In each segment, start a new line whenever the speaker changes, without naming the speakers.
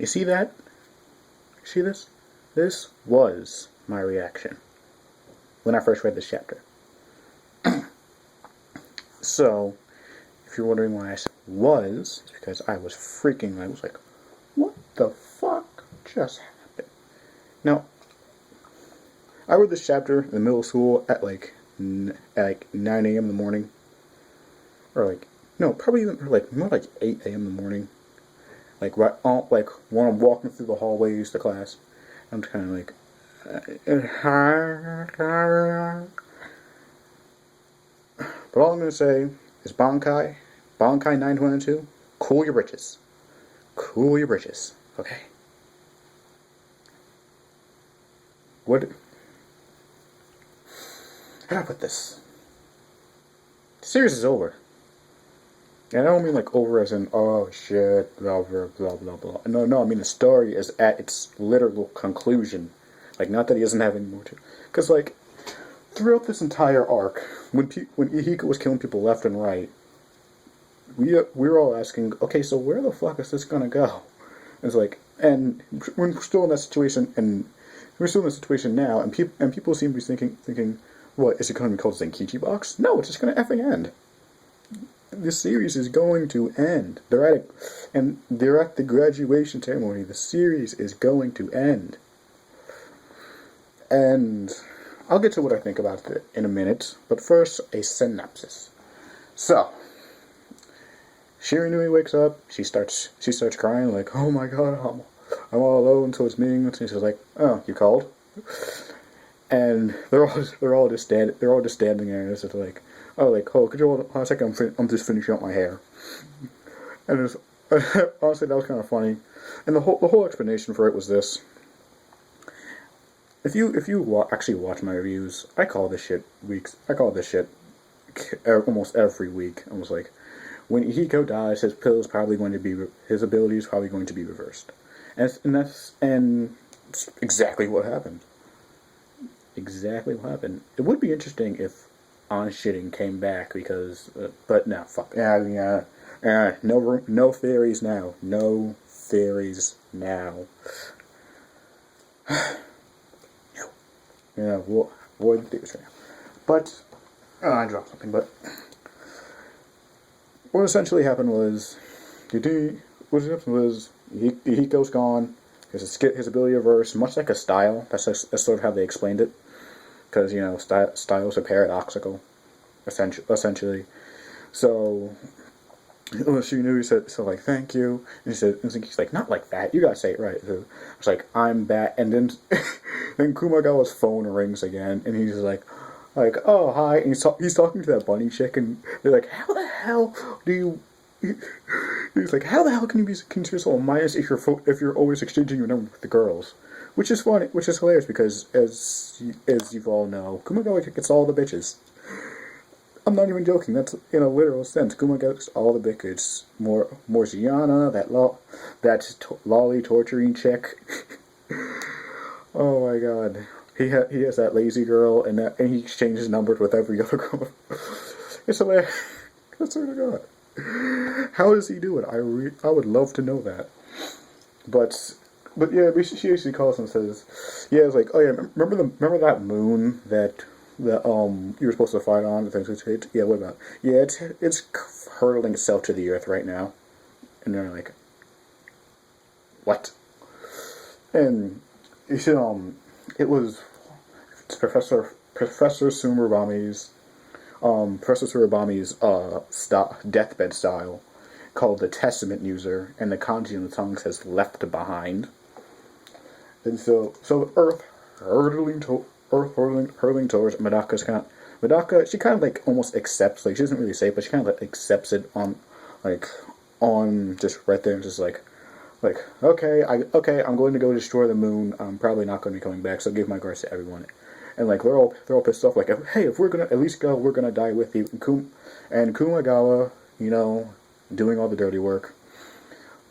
You see that? You see this? This was my reaction when I first read this chapter. So, if you're wondering why I said was, it's because I was like, what the fuck just happened? Now, I read this chapter in middle school at like 9 a.m. in the morning. Or like, no, probably even like more like 8 a.m. in the morning. Like right on, like when I'm walking through the hallways to class. I'm just kind of like, but all I'm going to say is Bankai 922, cool your britches. Cool your britches, okay? What? How do I put this? The series is over. And I don't mean like over as in, oh shit, blah, blah, blah, blah, blah. No, I mean the story is at its literal conclusion. Like, not that he doesn't have any more to. Because, like, throughout this entire arc, when Ihiko was killing people left and right, we were all asking, okay, so where the fuck is this gonna go? It's like, and we're still in that situation, and we're still in that situation now, and people seem to be thinking, what, is it going to be called Zenkichi Box? No, it's just going to effing end. This series is going to end. They're at the graduation ceremony. The series is going to end. And I'll get to what I think about it in a minute, but first, a synopsis. So, Shiranui wakes up, she starts crying, like, oh my god, I'm all alone, so it's meaningless, and she's like, oh, you called? And they're all just standing there, and it's just like, oh, could you hold on a second, I'm just finishing up my hair. And it's, honestly, that was kind of funny. And the whole explanation for it was this. If you actually watch my reviews, I call this shit almost every week. I was like, when Ihiko dies, his ability is probably going to be reversed. And that's exactly what happened. Exactly what happened. It would be interesting if On Shitting came back because, but no, fuck. No theories now. No theories now. Yeah, avoid the theories right now. But, I dropped something, but what essentially happened was, Ihiko's gone, his ability reverse, much like a style. That's sort of how they explained it. Because, styles are paradoxical, essentially. So, she knew, he said, so, like, thank you. And he's like, not like that, you gotta say it right. So, it's like, I'm back. And then, then Kumagawa's phone rings again, and he's like, oh, hi. And he's talking to that bunny chick, and they're like, how the hell do you... He's like, how the hell can you be considered yourself a minus if you're always exchanging your number with the girls? Which is funny, which is hilarious, because as you all know, Kumagawa gets all the bitches. I'm not even joking, that's in a literal sense. Kumagawa gets all the bitches. More Gianna, that lolly torturing chick. Oh my god. He has that lazy girl, and he exchanges numbers with every other girl. It's hilarious. I swear to God. How does he do it? I would love to know that. But yeah, she actually calls and says, yeah, it's like, oh yeah, remember that moon that you were supposed to fight on? Yeah, what about? Yeah, it's hurtling itself to the earth right now. And they're like, what? And you see, it was Professor Surabami's deathbed style, called the Testament User, and the kanji in the tongue says left behind. And so Earth hurtling towards Medaka. She kind of like almost accepts, like she doesn't really say it, but she kind of like accepts it on just right there, and just like okay, I'm going to go destroy the moon. I'm probably not going to be coming back, so give my regards to everyone. And like they're all pissed off, like, hey, if we're gonna at least go, we're gonna die with you. And Kumagawa, doing all the dirty work.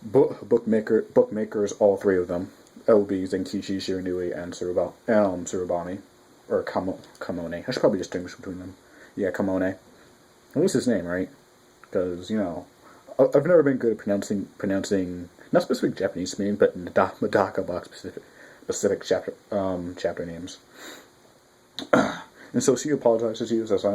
Bookmakers, all three of them. LB, Zenkichi, Shiranui, and Surabami. Or Kamone. I should probably distinguish between them. Yeah, Kamone. At least his name, right? Because, I've never been good at pronouncing not specific Japanese names, but Medaka Box specific chapter names. And so she apologizes. She says,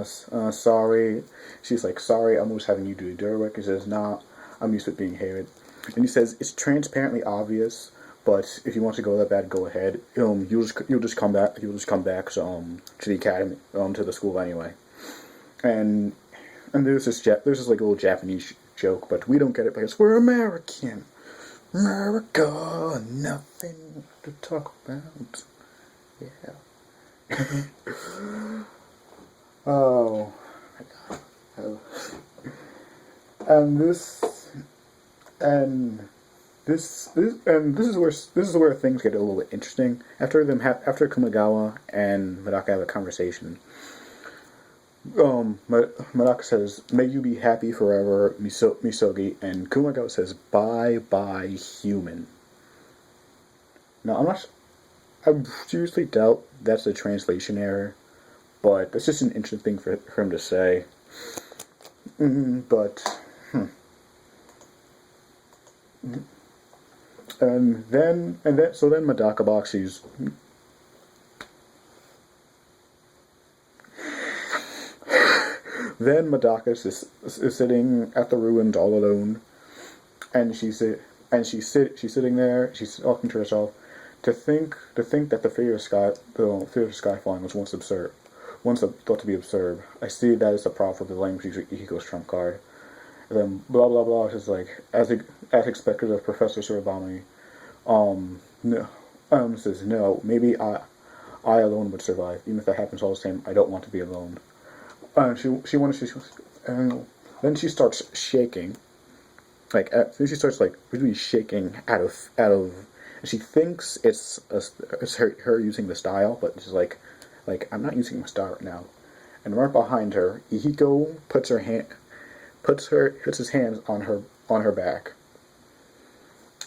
sorry. She's like, sorry, I'm always having you do the dirty work. He says, nah, I'm used to being hated. And he says, it's transparently obvious, but if you want to go that bad, go ahead. You'll just come back. You'll just come back to the academy, to the school anyway. And there's this like little Japanese joke, but we don't get it because we're American. America, nothing to talk about. Yeah. Oh my god. Oh. And this is where things get a little bit interesting. After Kumigawa and Medaka have a conversation, Medaka says, "May you be happy forever, Misogi," and Kumigawa says, "Bye bye, human." Now I seriously doubt that's a translation error, but that's just an interesting thing for him to say. And then Medaka Box sees. Then Medaka is sitting at the ruins all alone, and she's sitting there. She's talking to herself. To think that the fear of sky falling was once thought to be absurd. I see that as the problem for the language Ihiko's trump card. And then blah blah blah. It's like as expected of Professor Surabami. Says no. Maybe I alone would survive. Even if that happens all the same, I don't want to be alone. Then she starts shaking. Then she starts really shaking out of. She thinks it's her using the style, but she's like I'm not using my style right now. And right behind her, Ihiko puts his hands on her back.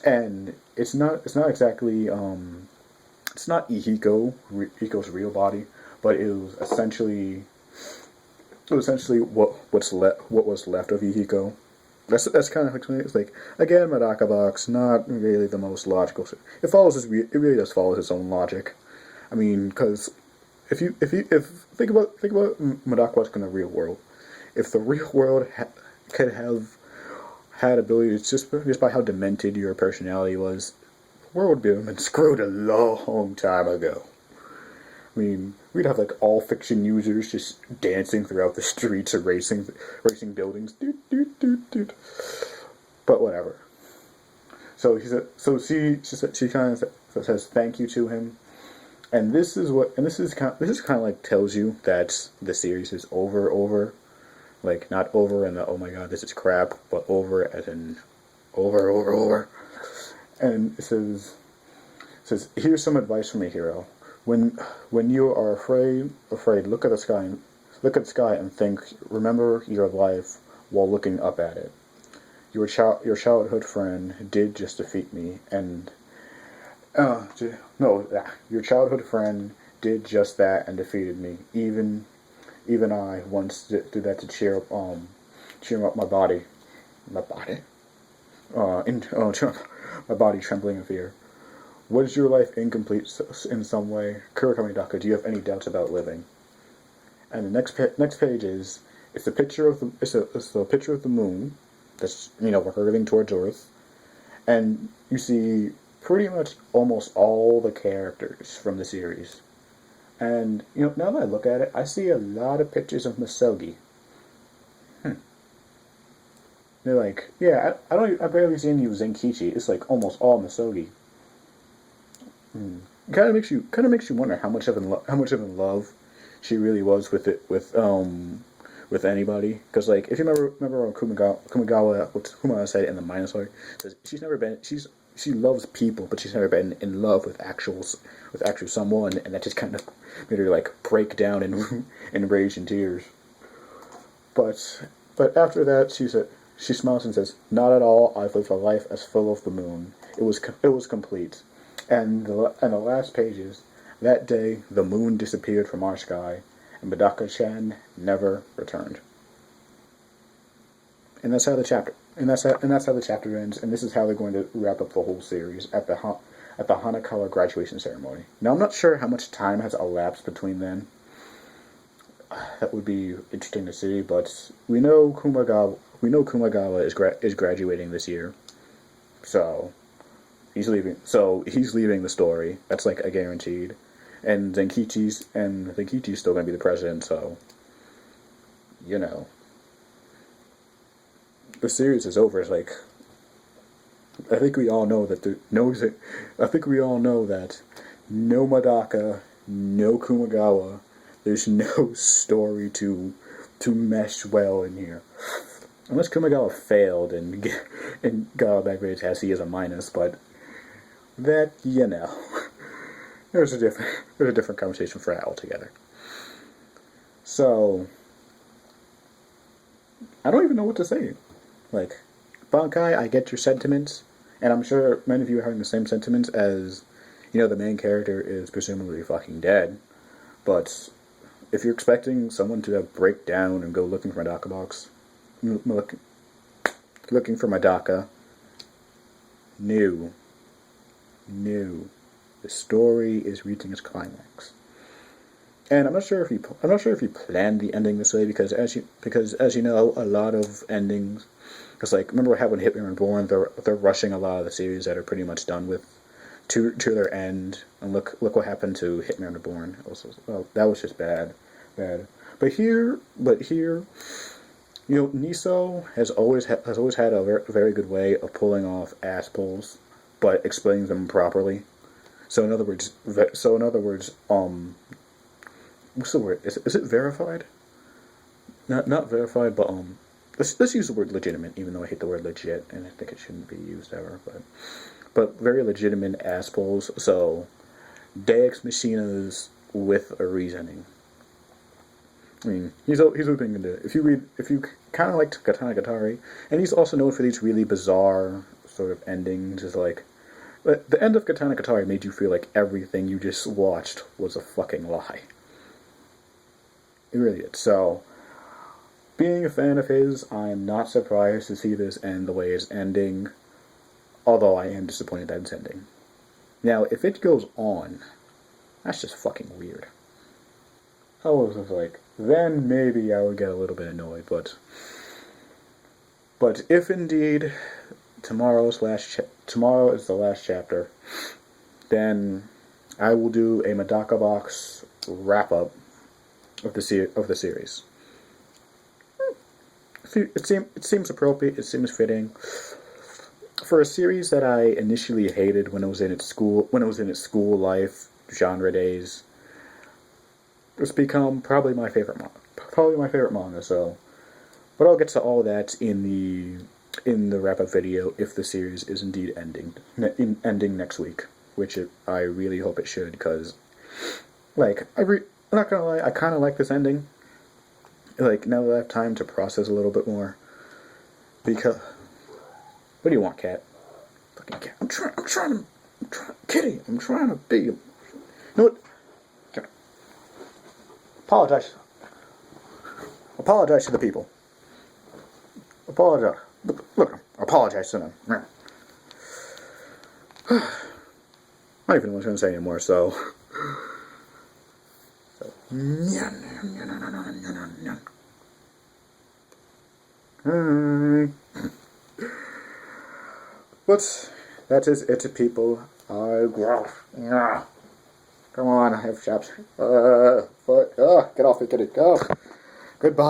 And it's not exactly it's not Ihiko's real body, but it was essentially what was left of Ihiko. That's kind of it's like, again, Medaka Box, not really the most logical. It really does follow its own logic. I mean, because if think about Medaka Box in the real world, if the real world could have had abilities just by how demented your personality was, the world would have been screwed a long time ago. I mean, we'd have all fiction users just dancing throughout the streets or racing buildings. But whatever. So she kind of says thank you to him, and this kind of tells you that the series is over, not over and oh my god this is crap, but over as in over. And it says here's some advice from a hero. When you are afraid, look at the sky and think. Remember your life while looking up at it. Your childhood friend did just defeat me, and your childhood friend did just that and defeated me. Even I once did that to cheer up my body, my body trembling in fear. Was your life incomplete in some way? Kurakami Daka, do you have any doubts about living? And the next page is the picture of the moon that's curving towards Earth, and you see pretty much almost all the characters from the series. And now that I look at it, I see a lot of pictures of Misogi. They're like, yeah, I barely see any of Zenkichi. It's almost all Misogi. Kind of makes you wonder how much of in love she really was with anybody. Because if you remember Kumigawa, what Humana said in the Minosaur, says she loves people, but she's never been in love with actual someone, and that just kind of made her break down in rage and tears. But after that, she smiles and says, "Not at all. I've lived a life as full of the moon. It was complete." And the last pages, that day the moon disappeared from our sky, and Medaka-chan never returned. And that's how the chapter ends. And this is how they're going to wrap up the whole series at the Hanakawa graduation ceremony. Now I'm not sure how much time has elapsed between then. That would be interesting to see, but we know Kumagawa is graduating this year, so he's leaving. So he's leaving the story. That's like a guaranteed. And Zenkichi's still going to be the president. So you know, the series is over. It's like I think we all know that no Medaka, no Kumagawa. There's no story to mesh well in here. Unless Kumagawa failed and got all that grades as he is a minus, but that, there's a different conversation for that altogether. So I don't even know what to say. Like, Bankai, I get your sentiments, and I'm sure many of you are having the same sentiments as, the main character is presumably fucking dead, but if you're expecting someone to break down and go looking for Medaka Box, looking for Medaka, no. The story is reaching its climax, and I'm not sure if he planned the ending this way because as you know, a lot of endings, because like remember how when Hitman Reborn they're rushing a lot of the series that are pretty much done with to their end, and look what happened to Hitman Reborn. That was just bad. But here, Niso has always had a very good way of pulling off ass pulls, but explaining them properly. So in other words, what's the word? Is it verified? Not verified, but let's use the word legitimate, even though I hate the word legit, and I think it shouldn't be used ever, but very legitimate ass pulls. So Deus Machinas with a reasoning. I mean, he's open into it. If you kind of liked Katana Gatari, and he's also known for these really bizarre sort of endings, is like the end of Katana Gatari made you feel like everything you just watched was a fucking lie. It really did. So, being a fan of his, I'm not surprised to see this end the way it's ending, although I am disappointed that it's ending. Now, if it goes on, that's just fucking weird. I was like, then maybe I would get a little bit annoyed, but if indeed tomorrow is the last chapter, then I will do a Medaka Box wrap up of the series. It seems appropriate. It seems fitting for a series that I initially hated when it was in its school life genre days. It's become probably my favorite manga. So, but I'll get to all that in the wrap up video if the series is indeed ending next week, which I really hope it should, because I'm not gonna lie, I kind of like this ending. Like, now that I have time to process a little bit more, because what do you want, cat? Fucking cat! Kitty! I'm trying to be. You know what? Apologize to the people. Apologize. Look, apologize to them. I don't even know what I'm going to say anymore, so. But that is it, people. Come on, I have shops. Get off me, kitty. Go. Goodbye.